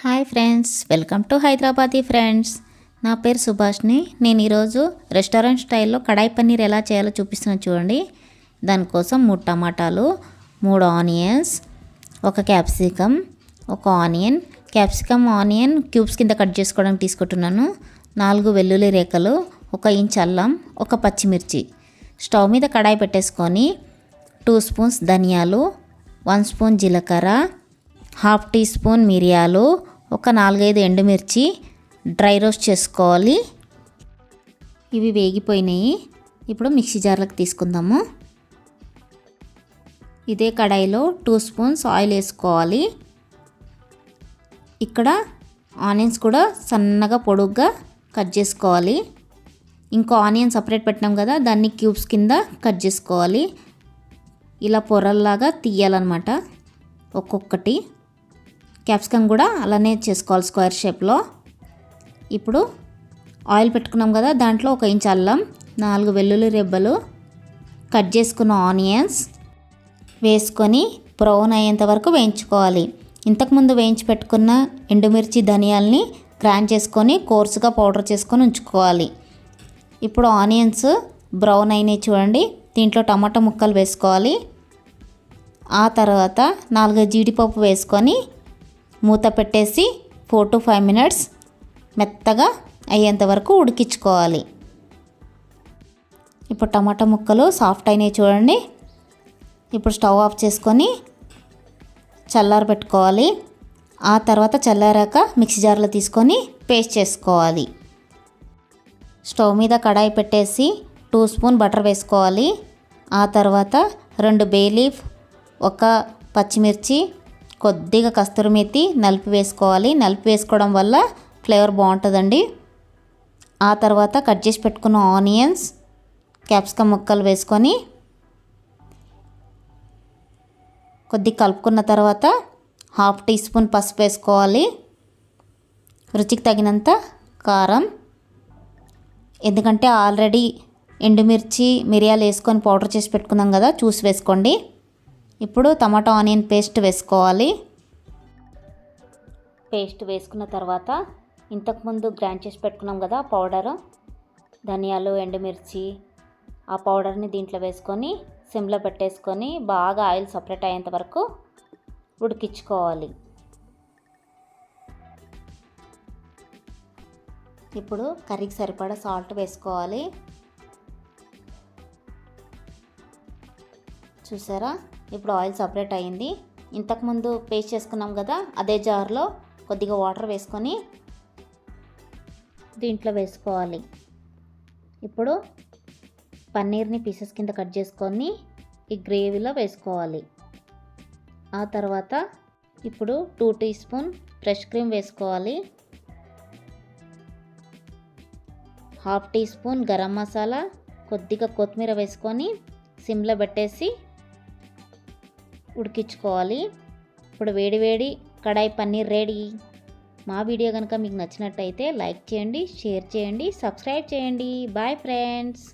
Hi friends, welcome to Hyderabadi friends. నా పేరు సుభాష్ని. నేను ఈరోజు రెస్టారెంట్ స్టైల్లో కడాయి పన్నీర్ ఎలా చేయాలో చూపిస్తున్నాను చూడండి. దానికోసం 3 టమాటాలు, 3 onions, 1 capsicum, 1 onion, onion cubes కింద కట్ చేసుకోవడానికి తీసుకుంటున్నాను. 4 వెల్లుల్లి రేఖలు, 1 ఇంచ్ అల్లం, 1 పచ్చిమిర్చి. స్టవ్ మీద కడాయి పెట్టేసుకొని 2 స్పూన్స్ ధనియాలు, 1 స్పూన్ జీలకర్ర, 1/2 టీ స్పూన్ మిరియాలు, ఒక 4-5 ఎండుమిర్చి డ్రై రోస్ట్ చేసుకోవాలి. ఇవి వేగిపోయినాయి. ఇప్పుడు మిక్సీ జార్లకు తీసుకుందాము. ఇదే కడాయిలో 2 స్పూన్స్ ఆయిల్ వేసుకోవాలి. ఇక్కడ ఆనియన్స్ కూడా సన్నగా పొడుగ్గా కట్ చేసుకోవాలి. ఇంకో ఆనియన్ సపరేట్ పెట్టినాం కదా, దాన్ని క్యూబ్స్ కింద కట్ చేసుకోవాలి. ఇలా పొరల్లాగా తీయాలన్నమాట ఒక్కొక్కటి. క్యాప్సికమ్ కూడా అలానే చేసుకోవాలి స్క్వేర్ షేప్లో. ఇప్పుడు ఆయిల్ పెట్టుకున్నాం కదా, దాంట్లో 1 ఇంచ్ అల్లం, 4 వెల్లుల్లి రెబ్బలు, కట్ చేసుకున్న ఆనియన్స్ వేసుకొని బ్రౌన్ అయ్యేంత వరకు వేయించుకోవాలి. ఇంతకుముందు వేయించి పెట్టుకున్న ఎండుమిర్చి ధనియాల్ని గ్రైండ్ చేసుకొని కోర్సుగా పౌడర్ చేసుకొని ఉంచుకోవాలి. ఇప్పుడు ఆనియన్స్ బ్రౌన్ అయినాయి చూడండి. దీంట్లో టమాటా ముక్కలు వేసుకోవాలి. ఆ తర్వాత 4 జీడిపప్పు వేసుకొని మూత పెట్టేసి 4 to 5 minutes మెత్తగా అయ్యేంత వరకు ఉడికించుకోవాలి. ఇప్పుడు టమాటా ముక్కలు సాఫ్ట్ అయినాయి చూడండి. ఇప్పుడు స్టవ్ ఆఫ్ చేసుకొని చల్లారబెట్టుకోవాలి. ఆ తర్వాత చల్లారాక మిక్సీ జార్లో తీసుకొని పేస్ట్ చేసుకోవాలి. స్టవ్ మీద కడాయి పెట్టేసి 2 స్పూన్ బటర్ వేసుకోవాలి. ఆ తర్వాత 2 బే లీఫ్, 1 పచ్చిమిర్చి, కొద్దిగా కస్తూరి మేతి నలిపి వేసుకోవాలి. నలిపి వేసుకోవడం వల్ల ఫ్లేవర్ బాగుంటుందండి. ఆ తర్వాత కట్ చేసి పెట్టుకున్న ఆనియన్స్, క్యాప్సికమ్ ముక్కలు వేసుకొని కొద్దిగా కలుపుకున్న తర్వాత 1/2 టీ స్పూన్ పసుపు వేసుకోవాలి. రుచికి తగినంత కారం, ఎందుకంటే ఆల్రెడీ ఎండుమిర్చి మిరియాలు వేసుకొని పౌడర్ చేసి పెట్టుకున్నాం కదా, చూసి వేసుకోండి. ఇప్పుడు టమాటా ఆనియన్ పేస్ట్ వేసుకోవాలి. పేస్ట్ వేసుకున్న తర్వాత ఇంతకుముందు గ్రైండ్ చేసి పెట్టుకున్నాం కదా పౌడర్, ధనియాలు, ఎండుమిర్చి, ఆ పౌడర్ని దీంట్లో వేసుకొని సిమ్లో పెట్టేసుకొని బాగా ఆయిల్ సపరేట్ అయ్యేంత వరకు ఉడికించుకోవాలి. ఇప్పుడు కర్రీకి సరిపడా సాల్ట్ వేసుకోవాలి. చూసారా, ఇప్పుడు ఆయిల్ సపరేట్ అయ్యింది. ఇంతకుముందు పేస్ట్ చేసుకున్నాం కదా, అదే జార్లో కొద్దిగా వాటర్ వేసుకొని దీంట్లో వేసుకోవాలి. ఇప్పుడు పన్నీర్ని పీసెస్ కింద కట్ చేసుకొని ఈ గ్రేవీలో వేసుకోవాలి. ఆ తర్వాత ఇప్పుడు 2 టీ స్పూన్ ఫ్రెష్ క్రీమ్ వేసుకోవాలి. 1/2 టీ స్పూన్ గరం మసాలా, కొద్దిగా కొత్తిమీర వేసుకొని సిమ్లో పెట్టేసి ఉడికించుకోవాలి. ఇప్పుడు వేడి కడాయి పన్నీర్ రెడీ. మా వీడియో కనుక మీకు నచ్చినట్టయితే లైక్ చేయండి, షేర్ చేయండి, సబ్స్క్రైబ్ చేయండి. Bye friends.